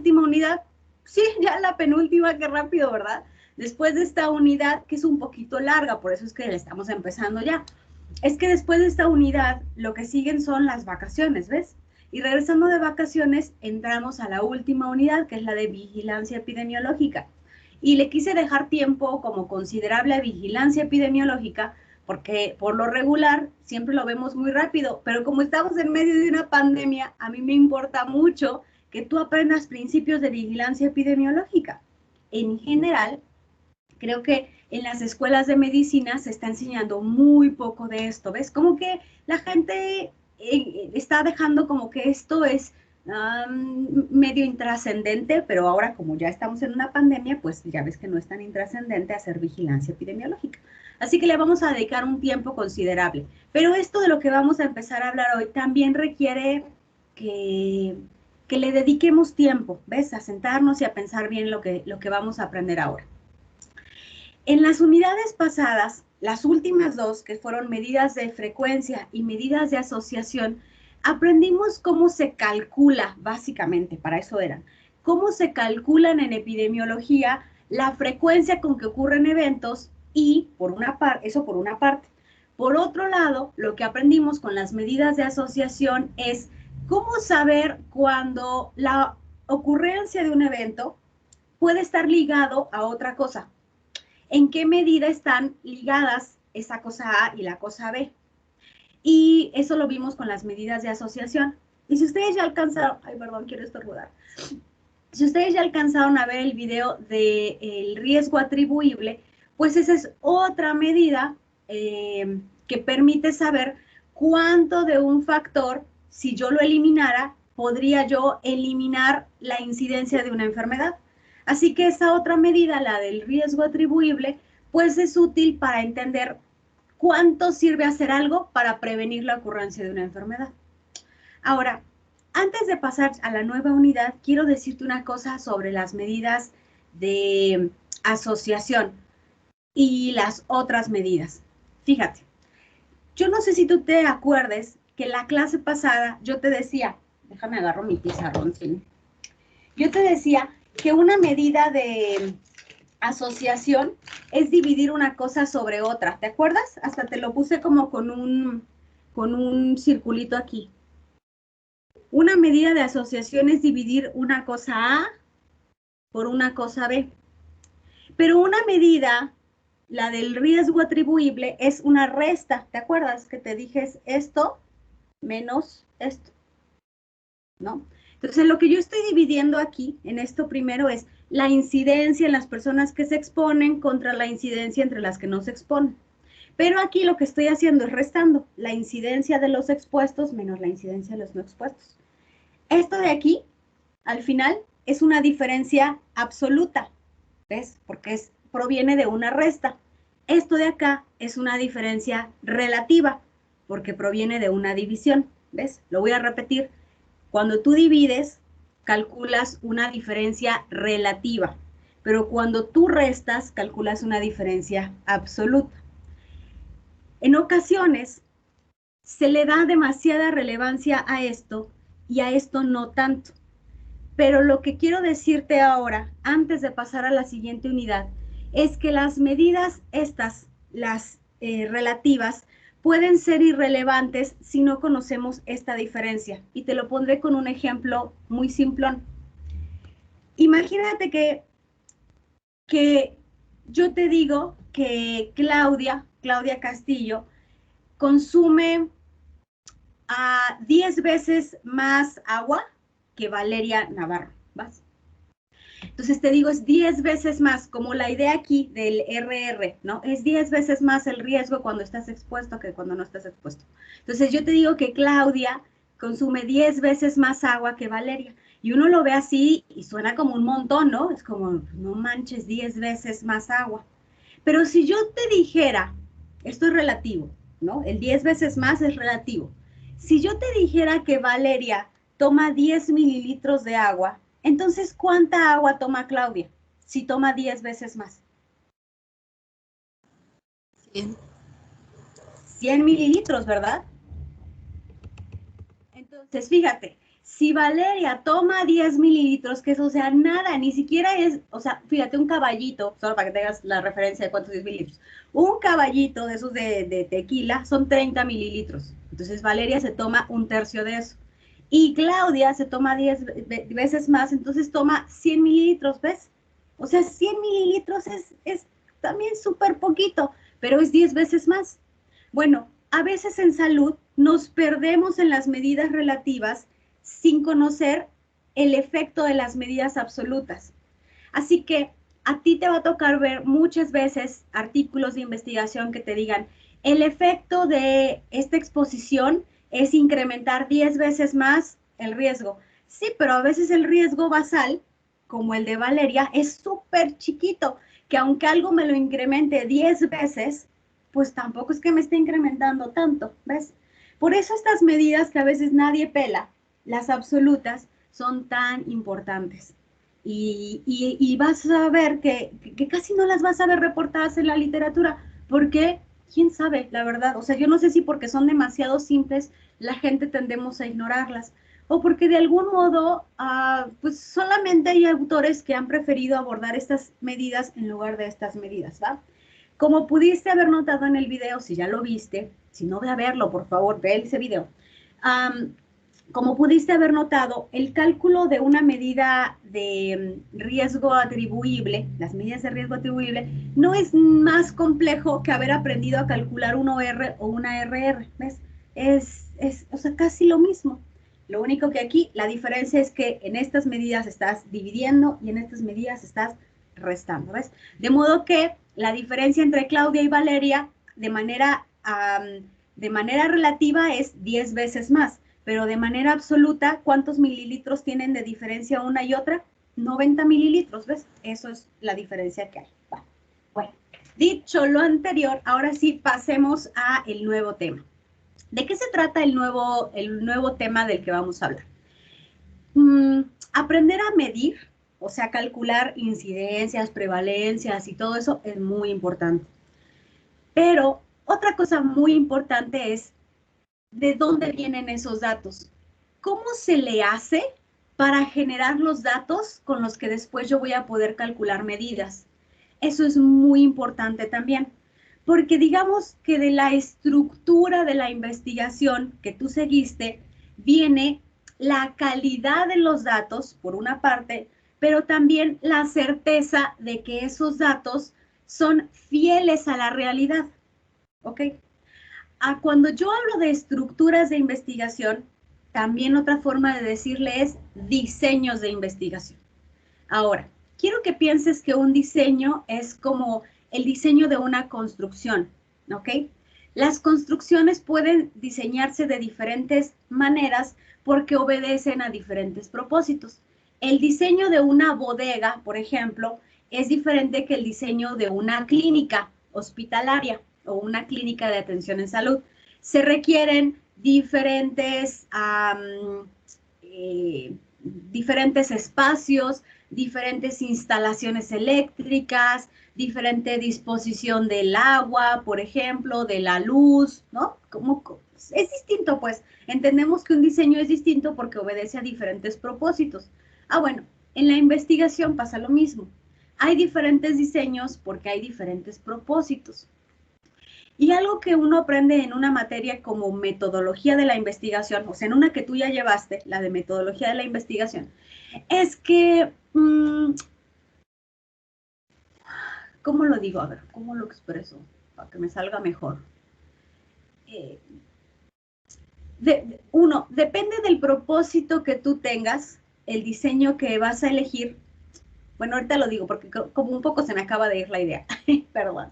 última unidad. Sí, ya la penúltima, qué rápido, ¿verdad? Después de esta unidad, que es un poquito larga, por eso es que la estamos empezando ya. Es que después de esta unidad, lo que siguen son las vacaciones, ¿ves? Y regresando de vacaciones, entramos a la última unidad, que es la de vigilancia epidemiológica. Y le quise dejar tiempo como considerable a vigilancia epidemiológica, porque por lo regular siempre lo vemos muy rápido, pero como estamos en medio de una pandemia, a mí me importa mucho que tú aprendas principios de vigilancia epidemiológica. En general, creo que en las escuelas de medicina se está enseñando muy poco de esto, ¿ves? Como que la gente está dejando como que esto es medio intrascendente, pero ahora como ya estamos en una pandemia, pues ya ves que no es tan intrascendente hacer vigilancia epidemiológica. Así que le vamos a dedicar un tiempo considerable. Pero esto de lo que vamos a empezar a hablar hoy también requiere que le dediquemos tiempo, ¿ves? A sentarnos y a pensar bien lo que vamos a aprender ahora. En las unidades pasadas, las últimas dos, que fueron medidas de frecuencia y medidas de asociación, aprendimos cómo se calcula, básicamente, para eso eran, cómo se calculan en epidemiología la frecuencia con que ocurren eventos y, eso por una parte. Por otro lado, lo que aprendimos con las medidas de asociación es cómo saber cuando la ocurrencia de un evento puede estar ligado a otra cosa. ¿En qué medida están ligadas esa cosa A y la cosa B? Y eso lo vimos con las medidas de asociación. Y si ustedes ya alcanzaron, ay, perdón, quiero estornudar. Si ustedes ya alcanzaron a ver el video del riesgo atribuible, pues esa es otra medida que permite saber cuánto de un factor, si yo lo eliminara, podría yo eliminar la incidencia de una enfermedad. Así que esa otra medida, la del riesgo atribuible, pues es útil para entender cuánto sirve hacer algo para prevenir la ocurrencia de una enfermedad. Ahora, antes de pasar a la nueva unidad, quiero decirte una cosa sobre las medidas de asociación y las otras medidas. Fíjate, yo no sé si tú te acuerdes que en la clase pasada yo te decía, déjame agarro mi pizarrón, ¿sí? Yo te decía que una medida de asociación es dividir una cosa sobre otra, ¿te acuerdas? Hasta te lo puse como con un circulito aquí. Una medida de asociación es dividir una cosa A por una cosa B. Pero una medida, la del riesgo atribuible, es una resta. ¿Te acuerdas que te dije es esto menos esto? ¿No? Entonces, lo que yo estoy dividiendo aquí, en esto primero, es la incidencia en las personas que se exponen contra la incidencia entre las que no se exponen. Pero aquí lo que estoy haciendo es restando la incidencia de los expuestos menos la incidencia de los no expuestos. Esto de aquí, al final, es una diferencia absoluta, ¿ves? Porque proviene de una resta. Esto de acá es una diferencia relativa, porque proviene de una división, ¿ves? Lo voy a repetir. Cuando tú divides, calculas una diferencia relativa, pero cuando tú restas, calculas una diferencia absoluta. En ocasiones, se le da demasiada relevancia a esto y a esto no tanto. Pero lo que quiero decirte ahora, antes de pasar a la siguiente unidad, es que las medidas estas, las relativas, pueden ser irrelevantes si no conocemos esta diferencia. Y te lo pondré con un ejemplo muy simplón. Imagínate que yo te digo que Claudia Castillo, consume a 10 veces más agua que Valeria Navarro. ¿Vas? Entonces te digo, es 10 veces más, como la idea aquí del RR, ¿no? Es 10 veces más el riesgo cuando estás expuesto que cuando no estás expuesto. Entonces yo te digo que Claudia consume 10 veces más agua que Valeria. Y uno lo ve así y suena como un montón, ¿no? Es como, no manches, 10 veces más agua. Pero si yo te dijera, esto es relativo, ¿no? El 10 veces más es relativo. Si yo te dijera que Valeria toma 10 mililitros de agua, entonces, ¿cuánta agua toma Claudia? Si toma 10 veces más. 100. 100 mililitros, ¿verdad? Entonces, fíjate, Si Valeria toma 10 mililitros, que eso, o sea, nada, ni siquiera es, o sea, fíjate, un caballito, solo para que tengas la referencia de cuántos 10 mililitros, un caballito de esos de tequila son 30 mililitros. Entonces Valeria se toma un tercio de eso. Y Claudia se toma 10 veces más, entonces toma 100 mililitros, ¿ves? O sea, 100 mililitros es también súper poquito, pero es 10 veces más. Bueno, a veces en salud nos perdemos en las medidas relativas sin conocer el efecto de las medidas absolutas. Así que a ti te va a tocar ver muchas veces artículos de investigación que te digan, el efecto de esta exposición es incrementar 10 veces más el riesgo. Sí, pero a veces el riesgo basal, como el de Valeria, es súper chiquito, que aunque algo me lo incremente 10 veces, pues tampoco es que me esté incrementando tanto, ¿ves? Por eso estas medidas que a veces nadie pela, las absolutas, son tan importantes. Y vas a ver que casi no las vas a ver reportadas en la literatura, porque quién sabe, la verdad. O sea, yo no sé si porque son demasiado simples, la gente tendemos a ignorarlas, o porque de algún modo, pues solamente hay autores que han preferido abordar estas medidas en lugar de estas medidas, ¿va? Como pudiste haber notado en el video, si ya lo viste, si no, ve a verlo, por favor, ve ese video. Como pudiste haber notado, el cálculo de una medida de riesgo atribuible, las medidas de riesgo atribuible, no es más complejo que haber aprendido a calcular un OR o una RR, ¿ves? O sea, casi lo mismo. Lo único que aquí, la diferencia es que en estas medidas estás dividiendo y en estas medidas estás restando, ¿ves? De modo que la diferencia entre Claudia y Valeria de manera relativa es 10 veces más, pero de manera absoluta, ¿cuántos mililitros tienen de diferencia una y otra? 90 mililitros, ¿ves? Eso es la diferencia que hay. Va. Bueno, dicho lo anterior, ahora sí pasemos a el nuevo tema. ¿De qué se trata el nuevo tema del que vamos a hablar? Aprender a medir, o sea, calcular incidencias, prevalencias y todo eso es muy importante. Pero otra cosa muy importante es de dónde vienen esos datos. ¿Cómo se le hace para generar los datos con los que después yo voy a poder calcular medidas? Eso es muy importante también, porque digamos que de la estructura de la investigación que tú seguiste viene la calidad de los datos, por una parte, pero también la certeza de que esos datos son fieles a la realidad. ¿Ok? Cuando yo hablo de estructuras de investigación, también otra forma de decirle es diseños de investigación. Ahora, quiero que pienses que un diseño es como el diseño de una construcción, ¿ok? Las construcciones pueden diseñarse de diferentes maneras porque obedecen a diferentes propósitos. El diseño de una bodega, por ejemplo, es diferente que el diseño de una clínica hospitalaria o una clínica de atención en salud. Se requieren diferentes espacios, diferentes instalaciones eléctricas, diferente disposición del agua, por ejemplo, de la luz, ¿no? Es distinto, pues. Entendemos que un diseño es distinto porque obedece a diferentes propósitos. Bueno, en la investigación pasa lo mismo. Hay diferentes diseños porque hay diferentes propósitos. Y algo que uno aprende en una materia como metodología de la investigación, o sea, en una que tú ya llevaste, la de metodología de la investigación, es que, ¿cómo lo digo? A ver, ¿cómo lo expreso? Para que me salga mejor. Uno, depende del propósito que tú tengas, el diseño que vas a elegir. Bueno, ahorita lo digo porque como un poco se me acaba de ir la idea. Perdón.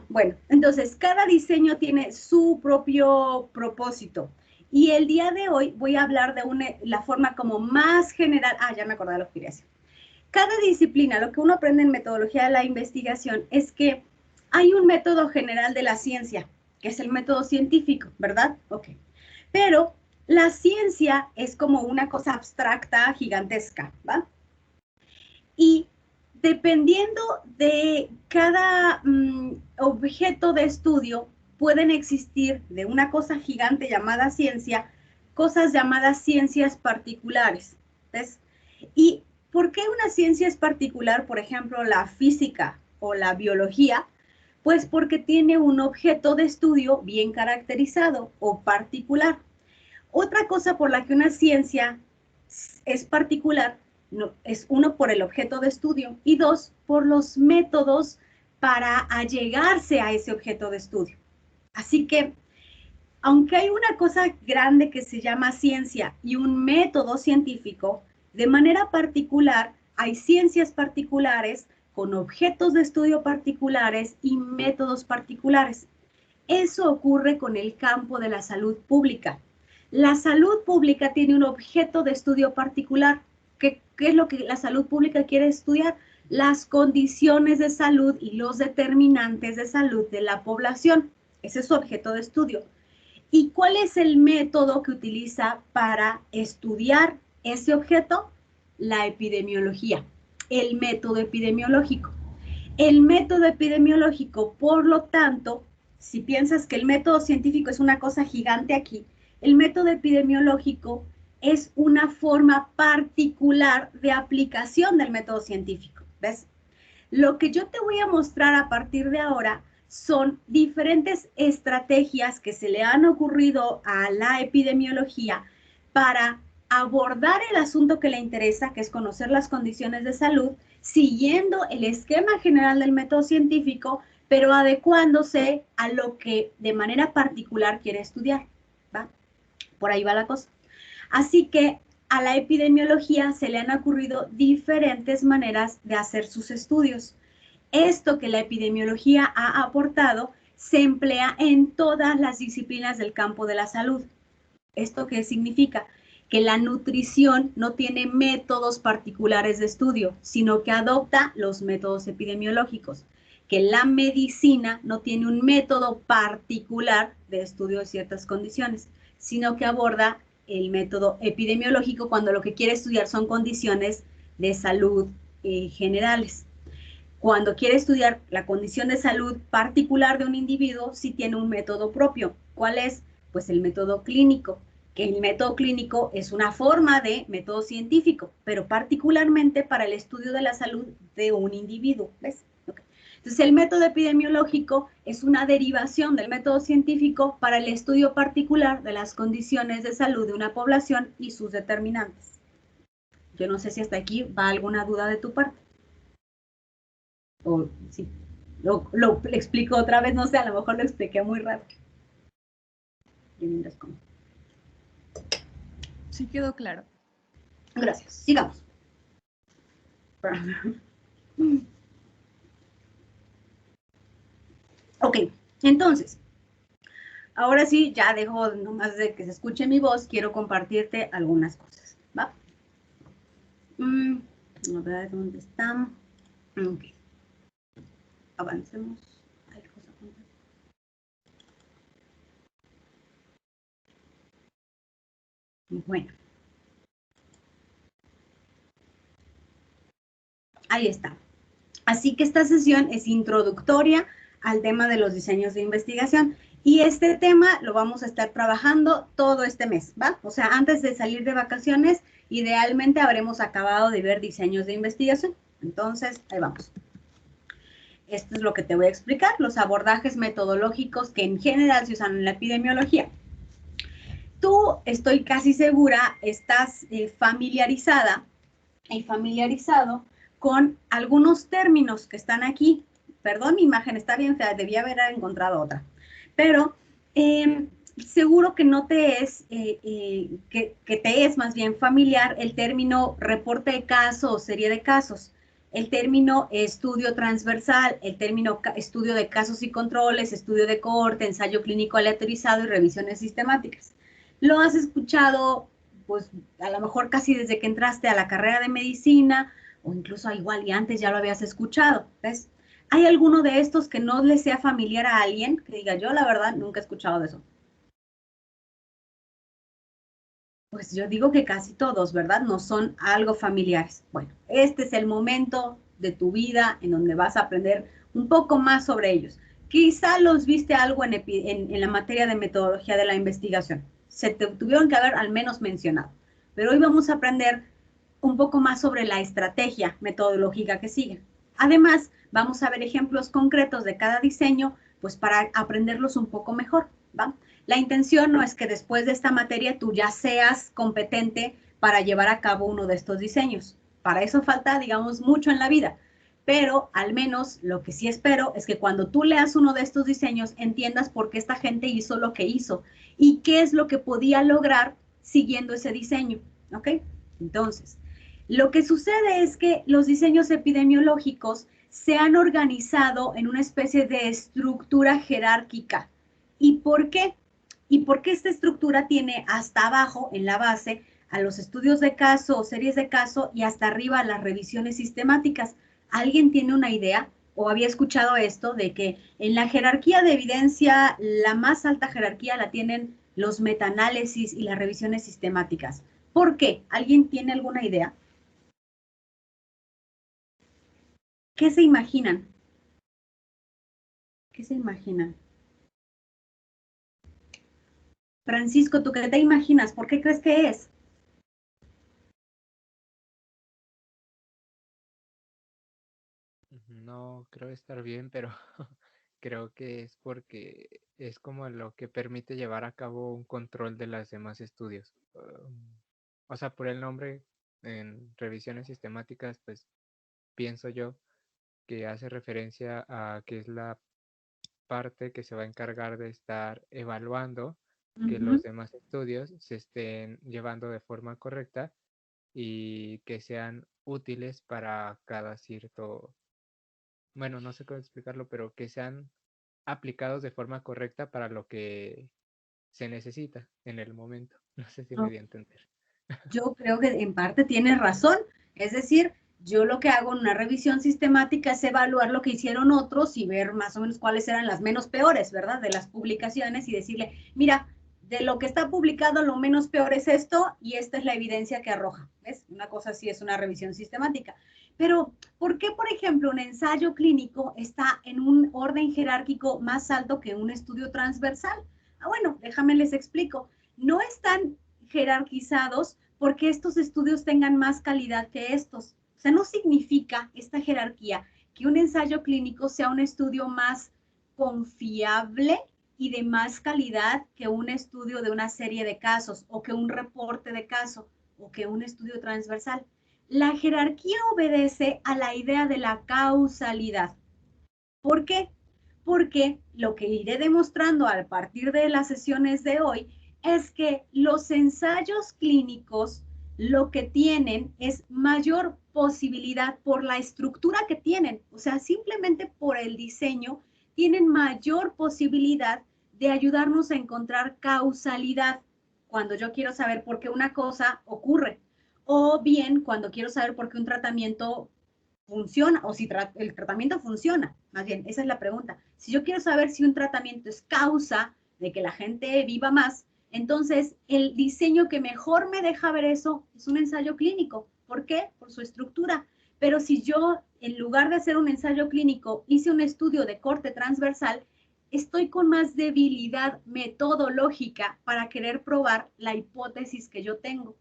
Bueno, entonces cada diseño tiene su propio propósito. Y el día de hoy voy a hablar de la forma como más general. Ya me acordé de lo que quería decir. Cada disciplina, lo que uno aprende en metodología de la investigación es que hay un método general de la ciencia, que es el método científico, ¿verdad? Ok. Pero la ciencia es como una cosa abstracta, gigantesca, ¿va? Y dependiendo de cada objeto de estudio, pueden existir de una cosa gigante llamada ciencia cosas llamadas ciencias particulares, ¿ves? ¿Y por qué una ciencia es particular, por ejemplo, la física o la biología? Pues porque tiene un objeto de estudio bien caracterizado o particular. Otra cosa por la que una ciencia es particular, no, es uno, por el objeto de estudio y dos, por los métodos para allegarse a ese objeto de estudio. Así que, aunque hay una cosa grande que se llama ciencia y un método científico, de manera particular hay ciencias particulares con objetos de estudio particulares y métodos particulares. Eso ocurre con el campo de la salud pública. La salud pública tiene un objeto de estudio particular. ¿Qué es lo que la salud pública quiere estudiar? Las condiciones de salud y los determinantes de salud de la población. Ese es su objeto de estudio. ¿Y cuál es el método que utiliza para estudiar ese objeto? La epidemiología, el método epidemiológico. El método epidemiológico, por lo tanto, si piensas que el método científico es una cosa gigante aquí, el método epidemiológico es una forma particular de aplicación del método científico, ¿ves? Lo que yo te voy a mostrar a partir de ahora son diferentes estrategias que se le han ocurrido a la epidemiología para abordar el asunto que le interesa, que es conocer las condiciones de salud, siguiendo el esquema general del método científico, pero adecuándose a lo que de manera particular quiere estudiar, ¿va? Por ahí va la cosa. Así que a la epidemiología se le han ocurrido diferentes maneras de hacer sus estudios. Esto que la epidemiología ha aportado se emplea en todas las disciplinas del campo de la salud. ¿Esto qué significa? Que la nutrición no tiene métodos particulares de estudio, sino que adopta los métodos epidemiológicos. Que la medicina no tiene un método particular de estudio de ciertas condiciones, sino que aborda el método epidemiológico cuando lo que quiere estudiar son condiciones de salud generales. Cuando quiere estudiar la condición de salud particular de un individuo, sí tiene un método propio. ¿Cuál es? Pues el método clínico, que el método clínico es una forma de método científico, pero particularmente para el estudio de la salud de un individuo, ¿ves? Okay. Entonces, el método epidemiológico es una derivación del método científico para el estudio particular de las condiciones de salud de una población y sus determinantes. Yo no sé si hasta aquí va alguna duda de tu parte. O sí, lo explico otra vez, no sé, a lo mejor lo expliqué muy rápido. Sí quedó claro. Gracias, sigamos. Ok, entonces, ahora sí, ya dejo nomás de que se escuche mi voz, quiero compartirte algunas cosas, ¿va? A ver, ¿dónde están? Ok. Avancemos. Bueno. Ahí está. Así que esta sesión es introductoria al tema de los diseños de investigación. Y este tema lo vamos a estar trabajando todo este mes, ¿va? O sea, antes de salir de vacaciones, idealmente habremos acabado de ver diseños de investigación. Entonces, ahí vamos. Esto es lo que te voy a explicar, los abordajes metodológicos que en general se usan en la epidemiología. Tú, estoy casi segura, estás familiarizada y familiarizado con algunos términos que están aquí. Perdón, mi imagen está bien fea, debía haber encontrado otra. Pero seguro que no te es, que te es más bien familiar el término reporte de casos o serie de casos, el término estudio transversal, el término estudio de casos y controles, estudio de cohorte, ensayo clínico aleatorizado y revisiones sistemáticas. Lo has escuchado, pues a lo mejor casi desde que entraste a la carrera de medicina, o incluso igual y antes ya lo habías escuchado, ¿ves? ¿Hay alguno de estos que no le sea familiar a alguien? Que diga, yo la verdad nunca he escuchado de eso. Pues yo digo que casi todos, ¿verdad? No son algo familiares. Bueno, este es el momento de tu vida en donde vas a aprender un poco más sobre ellos. Quizá los viste algo en la materia de metodología de la investigación. se tuvieron que haber al menos mencionado. Pero hoy vamos a aprender un poco más sobre la estrategia metodológica que sigue. Además, vamos a ver ejemplos concretos de cada diseño, pues para aprenderlos un poco mejor, ¿va? La intención no es que después de esta materia tú ya seas competente para llevar a cabo uno de estos diseños. Para eso falta, digamos, mucho en la vida. Pero al menos lo que sí espero es que cuando tú leas uno de estos diseños entiendas por qué esta gente hizo lo que hizo y qué es lo que podía lograr siguiendo ese diseño, ¿ok? Entonces, lo que sucede es que los diseños epidemiológicos se han organizado en una especie de estructura jerárquica. ¿Y por qué? ¿Y por qué esta estructura tiene hasta abajo, en la base, a los estudios de caso o series de caso y hasta arriba a las revisiones sistemáticas? ¿Alguien tiene una idea o había escuchado esto de que en la jerarquía de evidencia, la más alta jerarquía la tienen los metaanálisis y las revisiones sistemáticas? ¿Por qué? ¿Alguien tiene alguna idea? ¿Qué se imaginan? ¿Qué se imaginan? Francisco, ¿tú qué te imaginas? ¿Por qué crees que es? No creo estar bien, pero creo que es porque es como lo que permite llevar a cabo un control de los demás estudios. O sea, por el nombre en revisiones sistemáticas, pues pienso yo que hace referencia a que es la parte que se va a encargar de estar evaluando que los demás estudios se estén llevando de forma correcta y que sean útiles para cada cierto, bueno, no sé cómo explicarlo, pero que sean aplicados de forma correcta para lo que se necesita en el momento. No sé si me Uh-huh. di a entender. Yo creo que en parte tienes razón. Es decir, yo lo que hago en una revisión sistemática es evaluar lo que hicieron otros y ver más o menos cuáles eran las menos peores, ¿verdad? De las publicaciones y decirle, mira, de lo que está publicado, lo menos peor es esto y esta es la evidencia que arroja. ¿Ves? Una cosa así es una revisión sistemática. Pero, ¿por qué, por ejemplo, un ensayo clínico está en un orden jerárquico más alto que un estudio transversal? Ah, bueno, déjame les explico. No están jerarquizados porque estos estudios tengan más calidad que estos. O sea, no significa esta jerarquía que un ensayo clínico sea un estudio más confiable y de más calidad que un estudio de una serie de casos o que un reporte de caso o que un estudio transversal. La jerarquía obedece a la idea de la causalidad. ¿Por qué? Porque lo que iré demostrando a partir de las sesiones de hoy es que los ensayos clínicos lo que tienen es mayor posibilidad por la estructura que tienen, o sea, simplemente por el diseño, tienen mayor posibilidad de ayudarnos a encontrar causalidad cuando yo quiero saber por qué una cosa ocurre, o bien cuando quiero saber por qué un tratamiento funciona o si el tratamiento funciona. Más bien, esa es la pregunta. Si yo quiero saber si un tratamiento es causa de que la gente viva más, entonces el diseño que mejor me deja ver eso es un ensayo clínico. ¿Por qué? Por su estructura. Pero si yo, en lugar de hacer un ensayo clínico, hice un estudio de corte transversal, estoy con más debilidad metodológica para querer probar la hipótesis que yo tengo.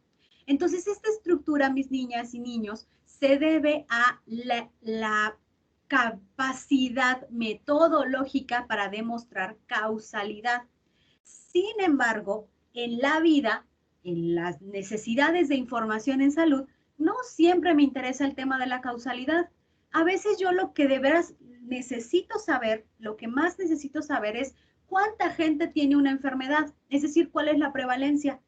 Entonces, esta estructura, mis niñas y niños, se debe a la capacidad metodológica para demostrar causalidad. Sin embargo, en la vida, en las necesidades de información en salud, no siempre me interesa el tema de la causalidad. A veces yo lo que de veras necesito saber, lo que más necesito saber es cuánta gente tiene una enfermedad, es decir, cuál es la prevalencia.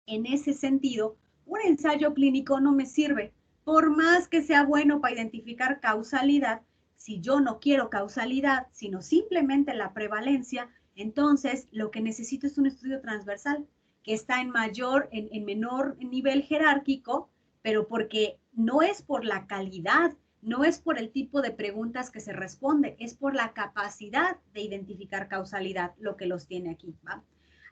En ese sentido, un ensayo clínico no me sirve. Por más que sea bueno para identificar causalidad, si yo no quiero causalidad, sino simplemente la prevalencia, entonces lo que necesito es un estudio transversal que está en menor nivel jerárquico, pero porque no es por la calidad, no es por el tipo de preguntas que se responde, es por la capacidad de identificar causalidad lo que los tiene aquí, ¿va?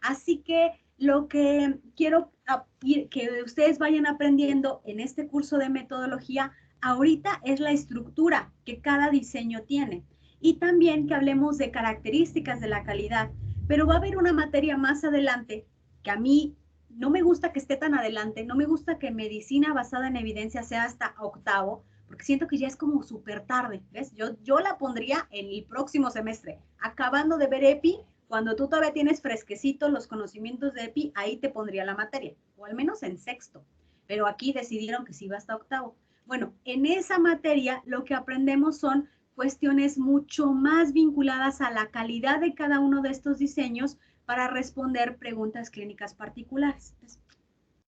Así que lo que quiero que ustedes vayan aprendiendo en este curso de metodología ahorita es la estructura que cada diseño tiene y también que hablemos de características de la calidad, pero va a haber una materia más adelante que a mí no me gusta que esté tan adelante, no me gusta que medicina basada en evidencia sea hasta octavo, porque siento que ya es como súper tarde, ¿ves? Yo la pondría en el próximo semestre, acabando de ver EPI, cuando tú todavía tienes fresquecitos los conocimientos de EPI, ahí te pondría la materia, o al menos en sexto, pero aquí decidieron que sí va hasta octavo. Bueno, en esa materia lo que aprendemos son cuestiones mucho más vinculadas a la calidad de cada uno de estos diseños para responder preguntas clínicas particulares.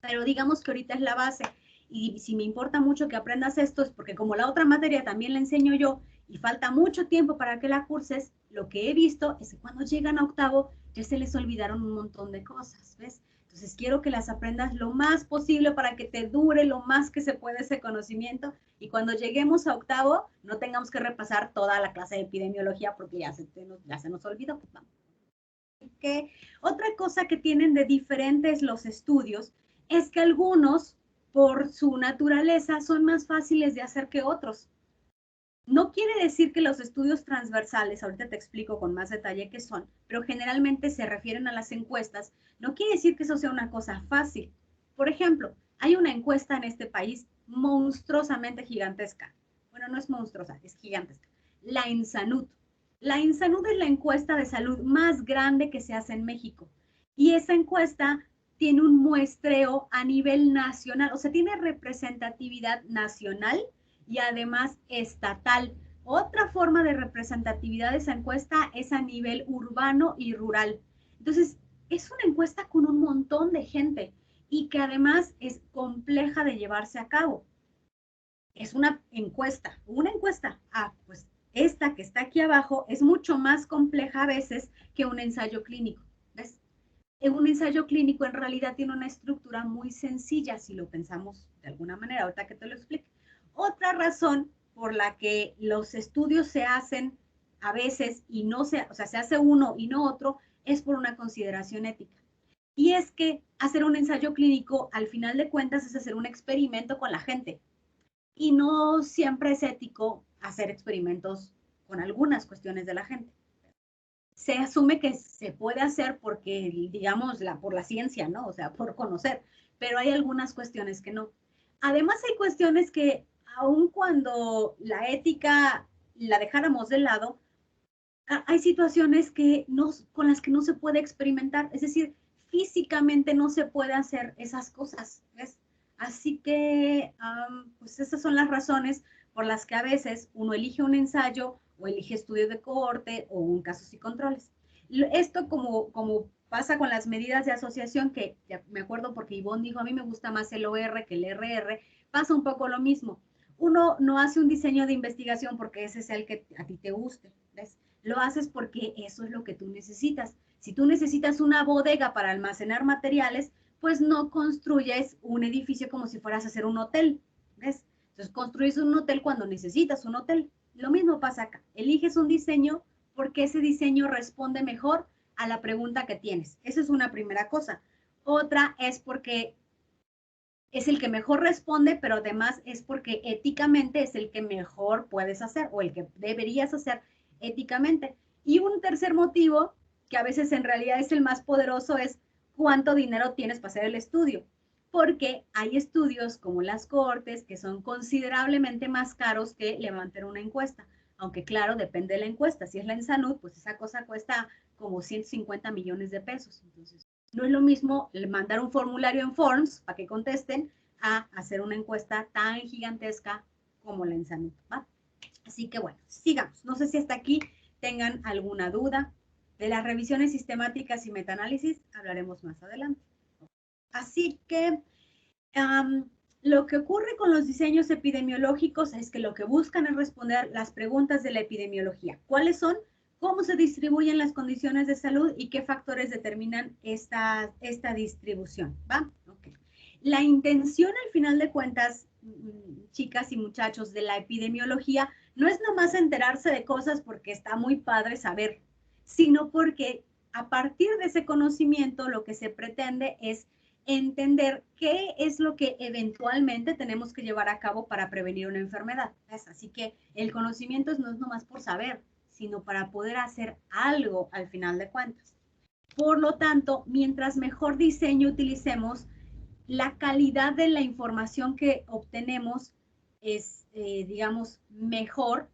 Pero digamos que ahorita es la base. Y si me importa mucho que aprendas esto es porque como la otra materia también la enseño yo y falta mucho tiempo para que la curses, lo que he visto es que cuando llegan a octavo ya se les olvidaron un montón de cosas, ¿ves? Entonces quiero que las aprendas lo más posible para que te dure lo más que se puede ese conocimiento y cuando lleguemos a octavo no tengamos que repasar toda la clase de epidemiología porque ya se nos olvidó. Que otra cosa que tienen de diferentes los estudios es que algunos, por su naturaleza, son más fáciles de hacer que otros. No quiere decir que los estudios transversales, ahorita te explico con más detalle qué son, pero generalmente se refieren a las encuestas, no quiere decir que eso sea una cosa fácil. Por ejemplo, hay una encuesta en este país monstruosamente gigantesca. Bueno, no es monstruosa, es gigantesca. La INSANUD. La INSANUD es la encuesta de salud más grande que se hace en México. Y esa encuesta tiene un muestreo a nivel nacional, o sea, tiene representatividad nacional y además estatal. Otra forma de representatividad de esa encuesta es a nivel urbano y rural. Entonces, es una encuesta con un montón de gente y que además es compleja de llevarse a cabo. Es una encuesta. Pues esta que está aquí abajo es mucho más compleja a veces que un ensayo clínico. ¿Ves? Un ensayo clínico en realidad tiene una estructura muy sencilla, si lo pensamos de alguna manera, ahorita que te lo explique. Otra razón por la que los estudios se hacen a veces y no se, o sea, se hace uno y no otro, es por una consideración ética. Y es que hacer un ensayo clínico, al final de cuentas, es hacer un experimento con la gente. Y no siempre es ético hacer experimentos con algunas cuestiones de la gente. Se asume que se puede hacer porque, digamos, por la ciencia, ¿no? O sea, por conocer, pero hay algunas cuestiones que no. Además, hay cuestiones que, aun cuando la ética la dejáramos de lado, hay situaciones que no, con las que no se puede experimentar, es decir, físicamente no se puede hacer esas cosas, ¿ves? Así que, pues esas son las razones por las que a veces uno elige un ensayo o elige estudios de cohorte o un casos y controles. Esto como pasa con las medidas de asociación, que ya me acuerdo porque Ivonne dijo, a mí me gusta más el OR que el RR, pasa un poco lo mismo. Uno no hace un diseño de investigación porque ese es el que a ti te guste, ¿ves? Lo haces porque eso es lo que tú necesitas. Si tú necesitas una bodega para almacenar materiales, pues no construyes un edificio como si fueras a hacer un hotel, ¿ves? Entonces construyes un hotel cuando necesitas un hotel. Lo mismo pasa acá. Eliges un diseño porque ese diseño responde mejor a la pregunta que tienes. Esa es una primera cosa. Otra es porque es el que mejor responde, pero además es porque éticamente es el que mejor puedes hacer o el que deberías hacer éticamente. Y un tercer motivo, que a veces en realidad es el más poderoso, es cuánto dinero tienes para hacer el estudio. Porque hay estudios como las Cortes que son considerablemente más caros que levantar una encuesta. Aunque claro, depende de la encuesta. Si es la ENSANUD, pues esa cosa cuesta como 150 millones de pesos. Entonces, no es lo mismo mandar un formulario en Forms para que contesten a hacer una encuesta tan gigantesca como la ENSANUD, ¿va? Así que bueno, sigamos. No sé si hasta aquí tengan alguna duda. De las revisiones sistemáticas y metaanálisis hablaremos más adelante. Así que lo que ocurre con los diseños epidemiológicos es que lo que buscan es responder las preguntas de la epidemiología. ¿Cuáles son? ¿Cómo se distribuyen las condiciones de salud y qué factores determinan esta distribución? ¿Va? Okay. La intención, al final de cuentas, chicas y muchachos, de la epidemiología no es nomás enterarse de cosas porque está muy padre saber, sino porque a partir de ese conocimiento lo que se pretende es entender qué es lo que eventualmente tenemos que llevar a cabo para prevenir una enfermedad. ¿Ves? Así que el conocimiento no es nomás por saber, sino para poder hacer algo al final de cuentas. Por lo tanto, mientras mejor diseño utilicemos, la calidad de la información que obtenemos es, digamos, mejor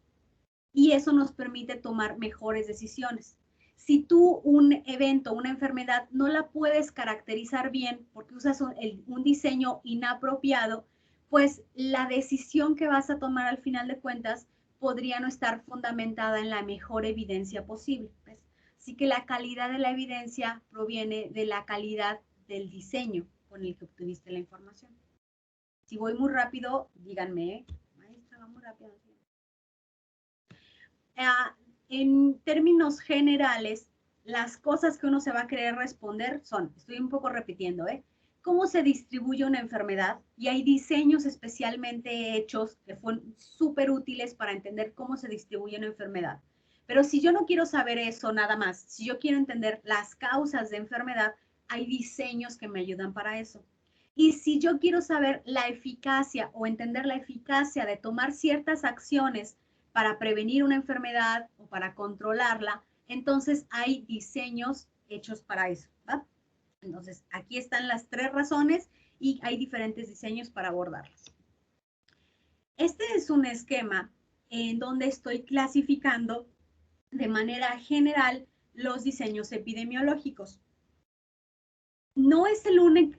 y eso nos permite tomar mejores decisiones. Si tú un evento, una enfermedad, no la puedes caracterizar bien porque usas un diseño inapropiado, pues la decisión que vas a tomar al final de cuentas podría no estar fundamentada en la mejor evidencia posible. ¿Ves? Así que la calidad de la evidencia proviene de la calidad del diseño con el que obtuviste la información. Si voy muy rápido, díganme, maestra, va muy rápido. En términos generales, las cosas que uno se va a querer responder son, estoy un poco repitiendo, ¿cómo se distribuye una enfermedad? Y hay diseños especialmente hechos que fueron súper útiles para entender cómo se distribuye una enfermedad. Pero si yo no quiero saber eso nada más, si yo quiero entender las causas de enfermedad, hay diseños que me ayudan para eso. Y si yo quiero saber la eficacia o entender la eficacia de tomar ciertas acciones para prevenir una enfermedad o para controlarla, entonces hay diseños hechos para eso, ¿va? Entonces, aquí están las 3 razones y hay diferentes diseños para abordarlas. Este es un esquema en donde estoy clasificando de manera general los diseños epidemiológicos. No es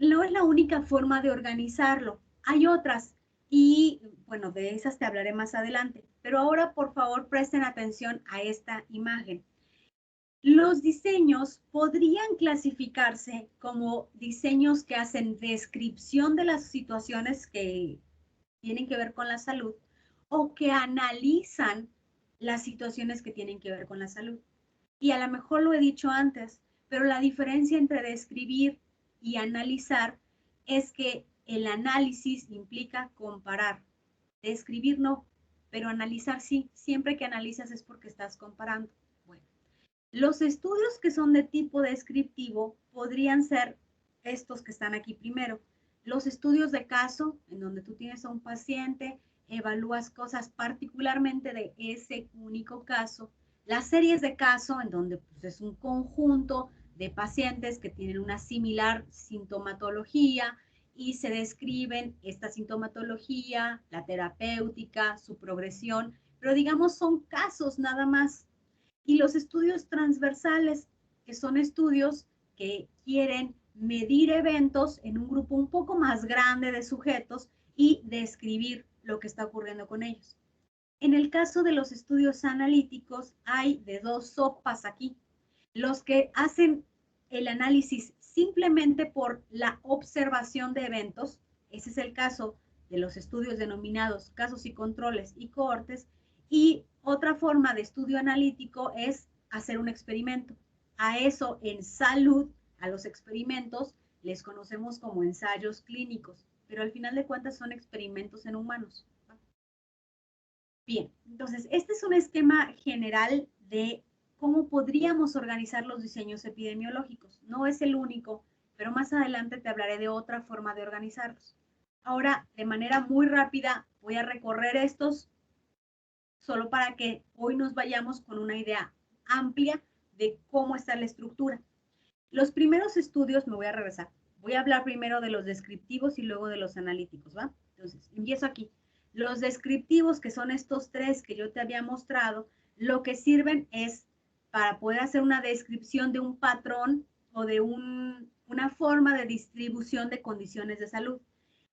la única forma de organizarlo. Hay otras y, bueno, de esas te hablaré más adelante. Pero ahora, por favor, presten atención a esta imagen. Los diseños podrían clasificarse como diseños que hacen descripción de las situaciones que tienen que ver con la salud o que analizan las situaciones que tienen que ver con la salud. Y a lo mejor lo he dicho antes, pero la diferencia entre describir y analizar es que el análisis implica comparar. Describir no, pero analizar sí. Siempre que analizas es porque estás comparando. Bueno, los estudios que son de tipo descriptivo podrían ser estos que están aquí primero. Los estudios de caso, en donde tú tienes a un paciente, evalúas cosas particularmente de ese único caso. Las series de caso, en donde pues, es un conjunto de pacientes que tienen una similar sintomatología y se describen esta sintomatología, la terapéutica, su progresión, pero digamos son casos nada más. Y los estudios transversales, que son estudios que quieren medir eventos en un grupo un poco más grande de sujetos y describir lo que está ocurriendo con ellos. En el caso de los estudios analíticos, hay de 2 sopas aquí. Los que hacen el análisis simplemente por la observación de eventos, ese es el caso de los estudios denominados casos y controles y cohortes, y otra forma de estudio analítico es hacer un experimento. A eso en salud, a los experimentos, les conocemos como ensayos clínicos, pero al final de cuentas son experimentos en humanos. Bien, entonces este es un esquema general de cómo podríamos organizar los diseños epidemiológicos. No es el único, pero más adelante te hablaré de otra forma de organizarlos. Ahora, de manera muy rápida, voy a recorrer estos solo para que hoy nos vayamos con una idea amplia de cómo está la estructura. Los primeros estudios, me voy a regresar, voy a hablar primero de los descriptivos y luego de los analíticos, ¿va? Entonces, empiezo aquí. Los descriptivos, que son estos 3 que yo te había mostrado, lo que sirven es para poder hacer una descripción de un patrón o de una forma de distribución de condiciones de salud.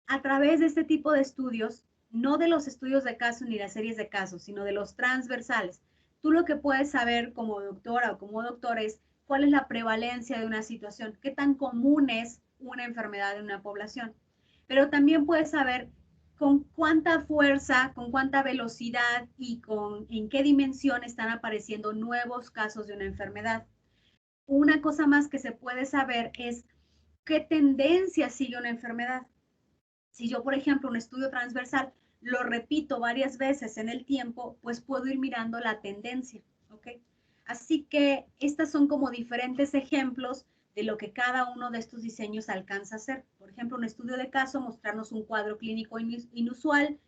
A través de este tipo de estudios, no de los estudios de caso ni las series de casos, sino de los transversales, tú lo que puedes saber como doctora o como doctor es cuál es la prevalencia de una situación, qué tan común es una enfermedad en una población. Pero también puedes saber con cuánta fuerza, con cuánta velocidad y en qué dimensión están apareciendo nuevos casos de una enfermedad. Una cosa más que se puede saber es qué tendencia sigue una enfermedad. Si yo, por ejemplo, un estudio transversal lo repito varias veces en el tiempo, pues puedo ir mirando la tendencia, ¿ok? Así que estas son como diferentes ejemplos de lo que cada uno de estos diseños alcanza a hacer. Por ejemplo, un estudio de caso, mostrarnos un cuadro clínico inusual,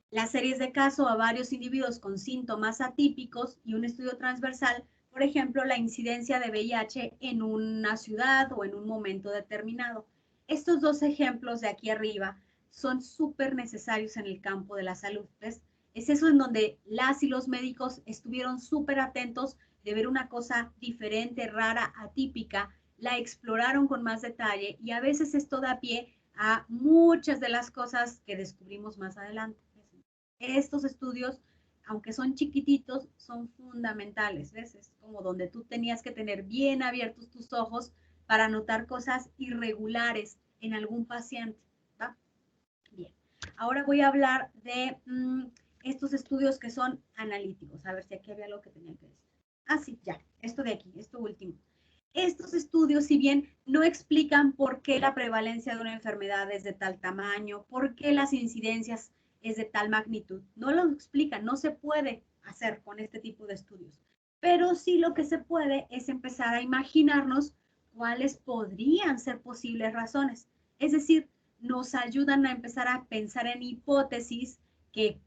las series de caso a varios individuos con síntomas atípicos y un estudio transversal, por ejemplo, la incidencia de VIH en una ciudad o en un momento determinado. Estos dos ejemplos de aquí arriba son súper necesarios en el campo de la salud. ¿Ves? Es eso en donde las y los médicos estuvieron súper atentos de ver una cosa diferente, rara, atípica, la exploraron con más detalle y a veces esto da pie a muchas de las cosas que descubrimos más adelante. Estos estudios, aunque son chiquititos, son fundamentales. ¿Ves? Es como donde tú tenías que tener bien abiertos tus ojos para notar cosas irregulares en algún paciente. ¿Va? Bien. Ahora voy a hablar de estos estudios que son analíticos. A ver si aquí había algo que tenía que decir. Ah, sí, ya. Esto de aquí, esto último. Estos estudios, si bien no explican por qué la prevalencia de una enfermedad es de tal tamaño, por qué las incidencias es de tal magnitud, no lo explican, no se puede hacer con este tipo de estudios. Pero sí lo que se puede es empezar a imaginarnos cuáles podrían ser posibles razones. Es decir, nos ayudan a empezar a pensar en hipótesis que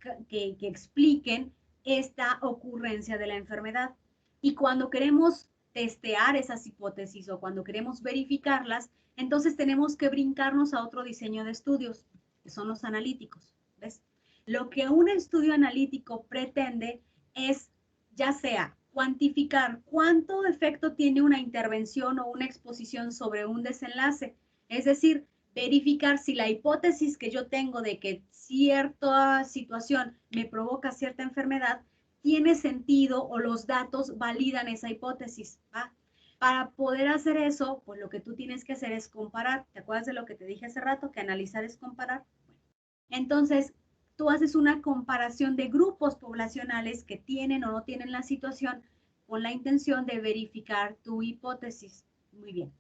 expliquen esta ocurrencia de la enfermedad. Y cuando queremos testear esas hipótesis o cuando queremos verificarlas, entonces tenemos que brincarnos a otro diseño de estudios, que son los analíticos. ¿Ves? Lo que un estudio analítico pretende es, ya sea cuantificar cuánto efecto tiene una intervención o una exposición sobre un desenlace, es decir, verificar si la hipótesis que yo tengo de que cierta situación me provoca cierta enfermedad tiene sentido o los datos validan esa hipótesis. ¿Va? Para poder hacer eso, pues lo que tú tienes que hacer es comparar. ¿Te acuerdas de lo que te dije hace rato? Que analizar es comparar. Bueno, entonces, tú haces una comparación de grupos poblacionales que tienen o no tienen la situación con la intención de verificar tu hipótesis. Muy bien.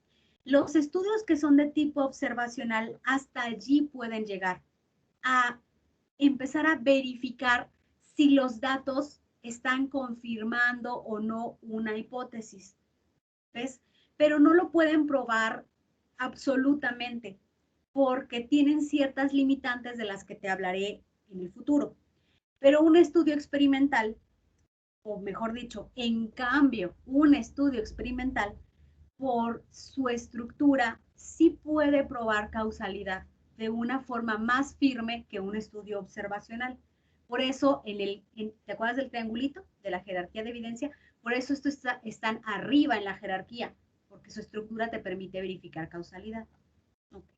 Los estudios que son de tipo observacional hasta allí pueden llegar a empezar a verificar si los datos están confirmando o no una hipótesis. ¿Ves? Pero no lo pueden probar absolutamente porque tienen ciertas limitantes de las que te hablaré en el futuro. Pero un estudio experimental, o mejor dicho, en cambio, un estudio experimental, por su estructura, sí puede probar causalidad de una forma más firme que un estudio observacional. Por eso, ¿te acuerdas del triangulito de la jerarquía de evidencia? Por eso estos están arriba en la jerarquía, porque su estructura te permite verificar causalidad. Okay.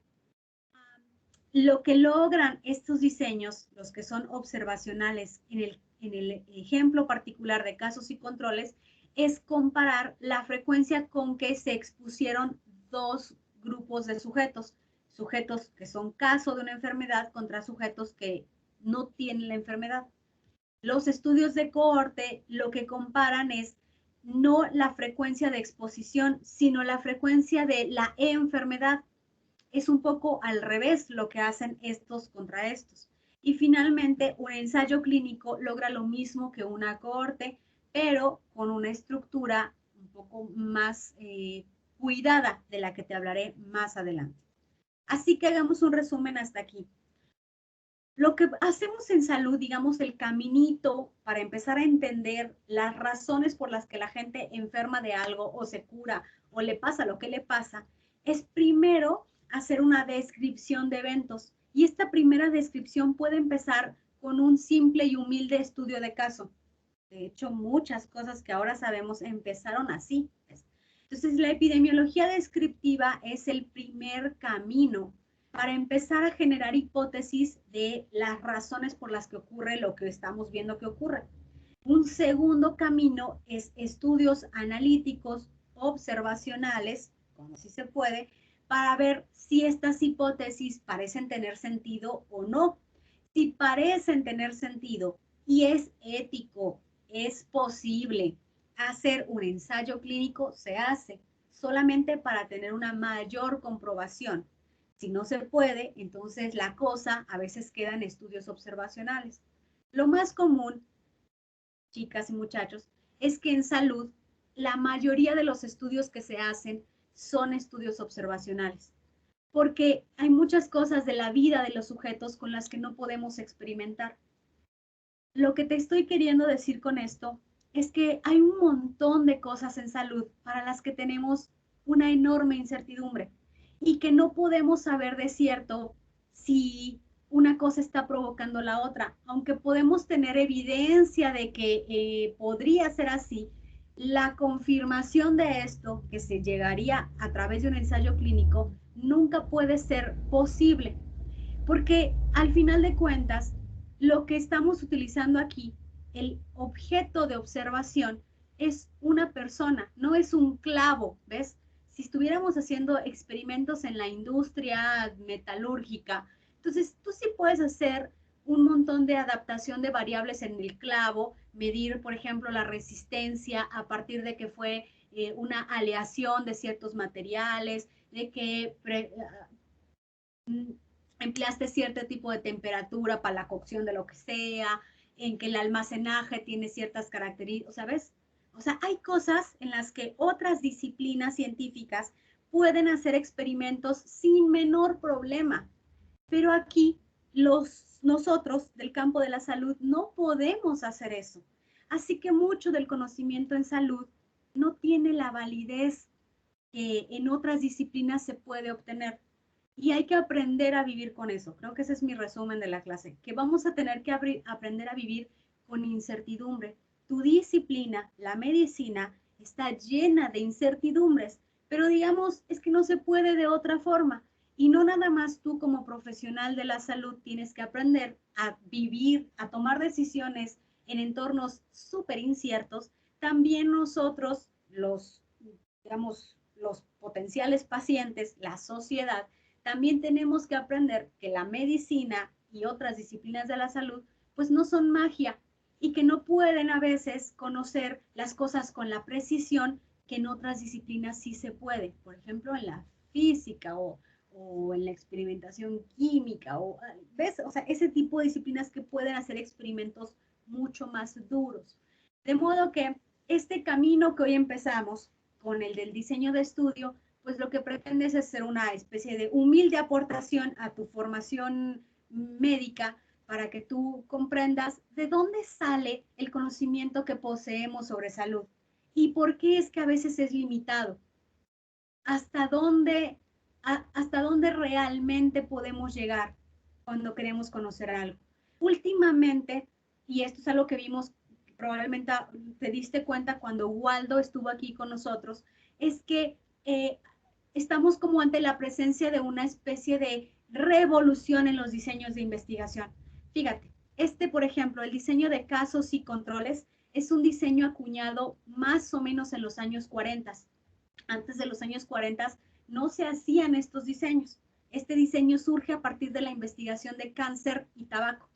Lo que logran estos diseños, los que son observacionales, en el ejemplo particular de casos y controles, es comparar la frecuencia con que se expusieron dos grupos de sujetos, sujetos que son caso de una enfermedad contra sujetos que no tienen la enfermedad. Los estudios de cohorte lo que comparan es no la frecuencia de exposición, sino la frecuencia de la enfermedad. Es un poco al revés lo que hacen estos contra estos. Y finalmente, un ensayo clínico logra lo mismo que una cohorte, pero con una estructura un poco más cuidada de la que te hablaré más adelante. Así que hagamos un resumen hasta aquí. Lo que hacemos en salud, digamos, el caminito para empezar a entender las razones por las que la gente enferma de algo o se cura o le pasa lo que le pasa, es primero hacer una descripción de eventos. Y esta primera descripción puede empezar con un simple y humilde estudio de caso. De hecho, muchas cosas que ahora sabemos empezaron así. Entonces, la epidemiología descriptiva es el primer camino para empezar a generar hipótesis de las razones por las que ocurre lo que estamos viendo que ocurre. Un segundo camino es estudios analíticos, observacionales, como si se puede, para ver si estas hipótesis parecen tener sentido o no. Si parecen tener sentido y es ético, es posible hacer un ensayo clínico, se hace solamente para tener una mayor comprobación. Si no se puede, entonces la cosa a veces queda en estudios observacionales. Lo más común, chicas y muchachos, es que en salud la mayoría de los estudios que se hacen son estudios observacionales, porque hay muchas cosas de la vida de los sujetos con las que no podemos experimentar. Lo que te estoy queriendo decir con esto es que hay un montón de cosas en salud para las que tenemos una enorme incertidumbre y que no podemos saber de cierto si una cosa está provocando la otra. Aunque podemos tener evidencia de que podría ser así, la confirmación de esto, que se llegaría a través de un ensayo clínico, nunca puede ser posible, porque al final de cuentas, lo que estamos utilizando aquí, el objeto de observación, es una persona, no es un clavo, ¿ves? Si estuviéramos haciendo experimentos en la industria metalúrgica, entonces tú sí puedes hacer un montón de adaptación de variables en el clavo, medir, por ejemplo, la resistencia a partir de que fue una aleación de ciertos materiales, de que empleaste cierto tipo de temperatura para la cocción de lo que sea, en que el almacenaje tiene ciertas características, ¿sabes? O sea, hay cosas en las que otras disciplinas científicas pueden hacer experimentos sin menor problema, pero aquí nosotros del campo de la salud no podemos hacer eso. Así que mucho del conocimiento en salud no tiene la validez que en otras disciplinas se puede obtener. Y hay que aprender a vivir con eso. Creo que ese es mi resumen de la clase, que vamos a tener que aprender a vivir con incertidumbre. Tu disciplina, la medicina, está llena de incertidumbres, pero digamos, es que no se puede de otra forma. Y no nada más tú como profesional de la salud tienes que aprender a vivir, a tomar decisiones en entornos súper inciertos, también nosotros, digamos, los potenciales pacientes, la sociedad, también tenemos que aprender que la medicina y otras disciplinas de la salud, pues no son magia y que no pueden a veces conocer las cosas con la precisión que en otras disciplinas sí se puede. Por ejemplo, en la física o en la experimentación química, o, ¿ves? O sea, ese tipo de disciplinas que pueden hacer experimentos mucho más duros. De modo que este camino que hoy empezamos con el del diseño de estudio, pues lo que pretende es hacer una especie de humilde aportación a tu formación médica para que tú comprendas de dónde sale el conocimiento que poseemos sobre salud y por qué es que a veces es limitado, hasta hasta dónde realmente podemos llegar cuando queremos conocer algo. Últimamente, y esto es algo que vimos, probablemente te diste cuenta cuando Waldo estuvo aquí con nosotros, es que estamos como ante la presencia de una especie de revolución en los diseños de investigación. Fíjate, por ejemplo, el diseño de casos y controles es un diseño acuñado más o menos en los años 40. Antes de los años 40 no se hacían estos diseños. Este diseño surge a partir de la investigación de cáncer y tabaco.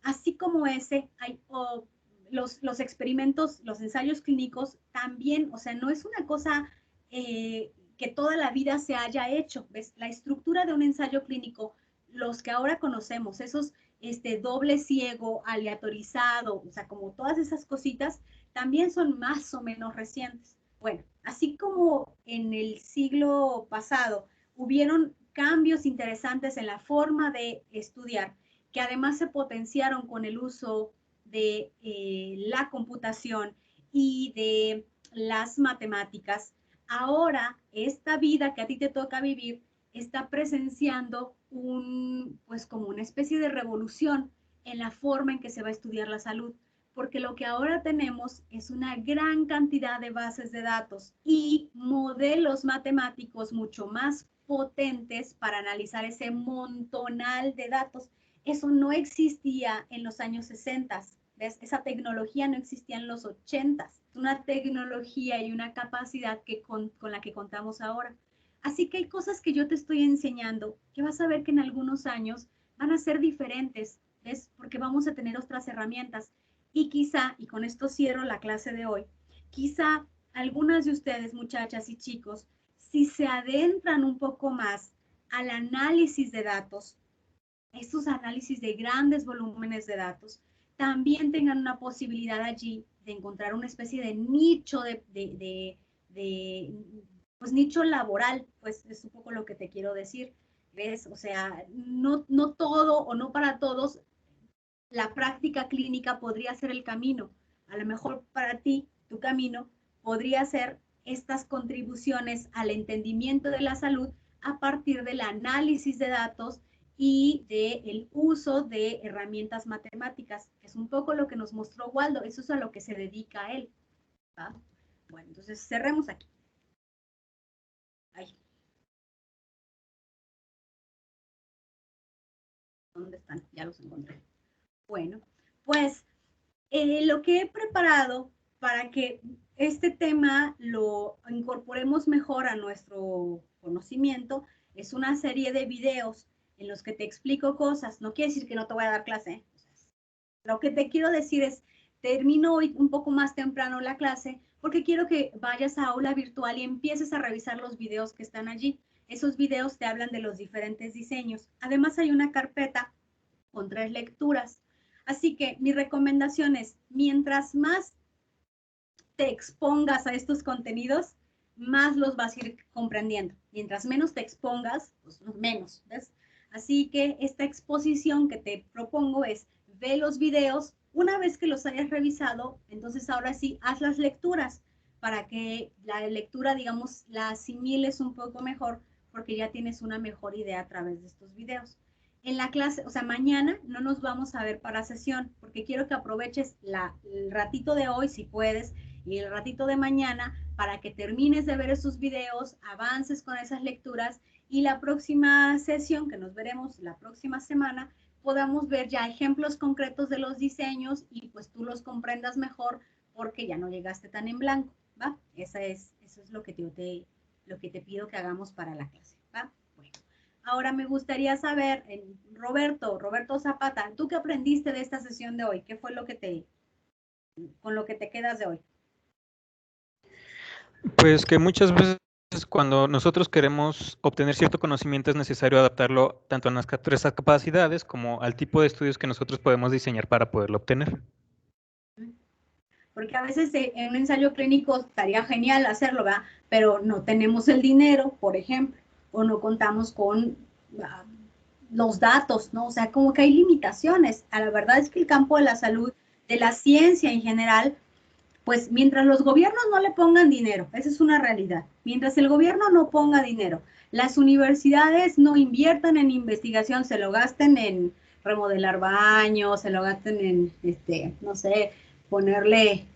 Así como ese, hay los experimentos, los ensayos clínicos también, o sea, no es una cosa que toda la vida se haya hecho. ¿Ves? La estructura de un ensayo clínico, los que ahora conocemos, esos doble ciego, aleatorizado, o sea, como todas esas cositas, también son más o menos recientes. Bueno, así como en el siglo pasado hubieron cambios interesantes en la forma de estudiar, que además se potenciaron con el uso de la computación y de las matemáticas, ahora esta vida que a ti te toca vivir está presenciando pues como una especie de revolución en la forma en que se va a estudiar la salud, porque lo que ahora tenemos es una gran cantidad de bases de datos y modelos matemáticos mucho más potentes para analizar ese montonal de datos. Eso no existía en los años 60, ¿ves? Esa tecnología no existía en los 80. Una tecnología y una capacidad con la que contamos ahora. Así que hay cosas que yo te estoy enseñando que vas a ver que en algunos años van a ser diferentes, ¿ves? Porque vamos a tener otras herramientas. Y quizá, y con esto cierro la clase de hoy, quizá algunas de ustedes, muchachas y chicos, si se adentran un poco más al análisis de datos, estos análisis de grandes volúmenes de datos, también tengan una posibilidad allí de encontrar una especie de nicho pues nicho laboral, pues es un poco lo que te quiero decir, ¿ves? O sea, no todo o no para todos la práctica clínica podría ser el camino, A lo mejor para ti, tu camino podría ser estas contribuciones al entendimiento de la salud a partir del análisis de datos y del uso de herramientas matemáticas, que es un poco lo que nos mostró Waldo, eso es a lo que se dedica él. ¿Va? Bueno, entonces cerremos aquí. Ahí. ¿Dónde están? Ya los encontré. Bueno, pues lo que he preparado para que este tema lo incorporemos mejor a nuestro conocimiento es una serie de videos en los que te explico cosas. No quiere decir que no te voy a dar clase, ¿eh? Lo que te quiero decir es, termino hoy un poco más temprano la clase porque quiero que vayas a aula virtual y empieces a revisar los videos que están allí. Esos videos te hablan de los diferentes diseños. Además hay una carpeta con 3 lecturas. Así que mi recomendación es, mientras más te expongas a estos contenidos, más los vas a ir comprendiendo. Mientras menos te expongas, pues menos, ¿ves? Así que esta exposición que te propongo es, ve los videos, una vez que los hayas revisado, entonces ahora sí, haz las lecturas para que la lectura, digamos, la asimiles un poco mejor, porque ya tienes una mejor idea a través de estos videos. En la clase, o sea, mañana no nos vamos a ver para sesión, porque quiero que aproveches el ratito de hoy, si puedes, y el ratito de mañana para que termines de ver esos videos, avances con esas lecturas y la próxima sesión, que nos veremos la próxima semana, podamos ver ya ejemplos concretos de los diseños y pues tú los comprendas mejor porque ya no llegaste tan en blanco, ¿va? Eso es lo que te pido que hagamos para la clase, ¿va? Bueno, ahora me gustaría saber, Roberto Zapata, ¿tú qué aprendiste de esta sesión de hoy? ¿Qué fue con lo que te quedas de hoy? Pues que muchas veces cuando nosotros queremos obtener cierto conocimiento es necesario adaptarlo tanto a nuestras capacidades como al tipo de estudios que nosotros podemos diseñar para poderlo obtener. Porque a veces en un ensayo clínico estaría genial hacerlo, ¿verdad? Pero no tenemos el dinero, por ejemplo, o no contamos con los datos, ¿no? O sea, como que hay limitaciones. A la verdad es que el campo de la salud, de la ciencia en general, pues mientras los gobiernos no le pongan dinero, esa es una realidad, mientras el gobierno no ponga dinero, las universidades no inviertan en investigación, se lo gasten en remodelar baños, se lo gasten en, no sé, ponerle,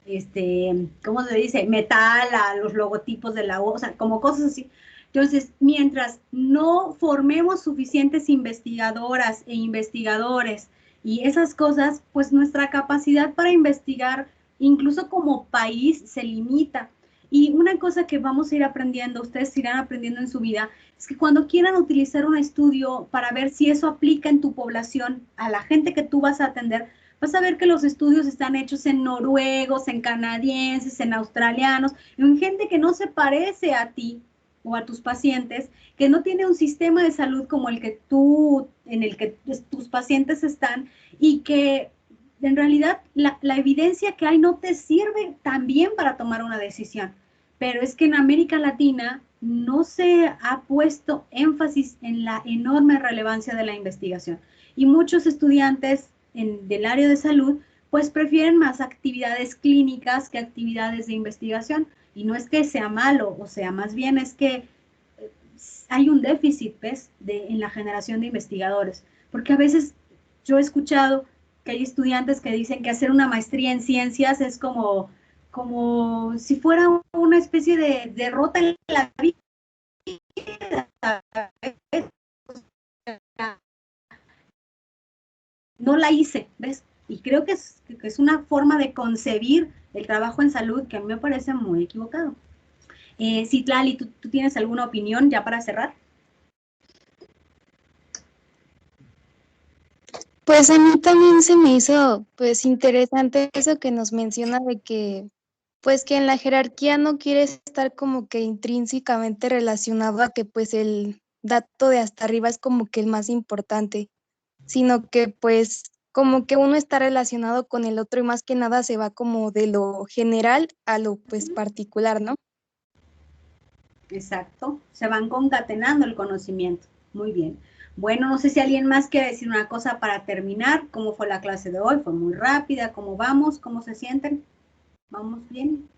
¿cómo se dice? Metal a los logotipos de la U, o sea, como cosas así. Entonces, mientras no formemos suficientes investigadoras e investigadores y esas cosas, pues nuestra capacidad para investigar incluso como país se limita. Y una cosa que vamos a ir aprendiendo, ustedes irán aprendiendo en su vida, es que cuando quieran utilizar un estudio para ver si eso aplica en tu población, a la gente que tú vas a atender, vas a ver que los estudios están hechos en noruegos, en canadienses, en australianos, en gente que no se parece a ti o a tus pacientes, que no tiene un sistema de salud como el que en el que tus pacientes están y que en realidad la evidencia que hay no te sirve tan bien para tomar una decisión. Pero es que en América Latina no se ha puesto énfasis en la enorme relevancia de la investigación. Y muchos estudiantes del área de salud pues prefieren más actividades clínicas que actividades de investigación. Y no es que sea malo, o sea, más bien es que hay un déficit, ¿ves?, en la generación de investigadores. Porque a veces yo he escuchado que hay estudiantes que dicen que hacer una maestría en ciencias es como si fuera una especie de derrota en la vida. No la hice, ¿ves? Y creo que es una forma de concebir el trabajo en salud que a mí me parece muy equivocado. Citlali, ¿tú tienes alguna opinión ya para cerrar? Pues a mí también se me hizo pues interesante eso que nos menciona de que pues que en la jerarquía no quiere estar como que intrínsecamente relacionado a que pues el dato de hasta arriba es como que el más importante, sino que pues como que uno está relacionado con el otro y más que nada se va como de lo general a lo pues particular, ¿no? Exacto, se van concatenando el conocimiento. Muy bien. Bueno, no sé si alguien más quiere decir una cosa para terminar. ¿Cómo fue la clase de hoy? ¿Fue muy rápida? ¿Cómo vamos? ¿Cómo se sienten? ¿Vamos bien?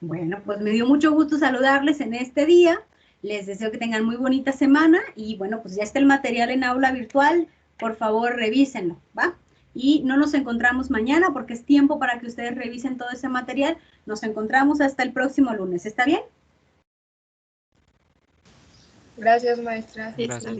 Bueno, pues me dio mucho gusto saludarles en este día. Les deseo que tengan muy bonita semana y bueno, pues ya está el material en aula virtual. Por favor, revísenlo, ¿va? Y no nos encontramos mañana porque es tiempo para que ustedes revisen todo ese material. Nos encontramos hasta el próximo lunes. ¿Está bien? Gracias, maestra. Gracias.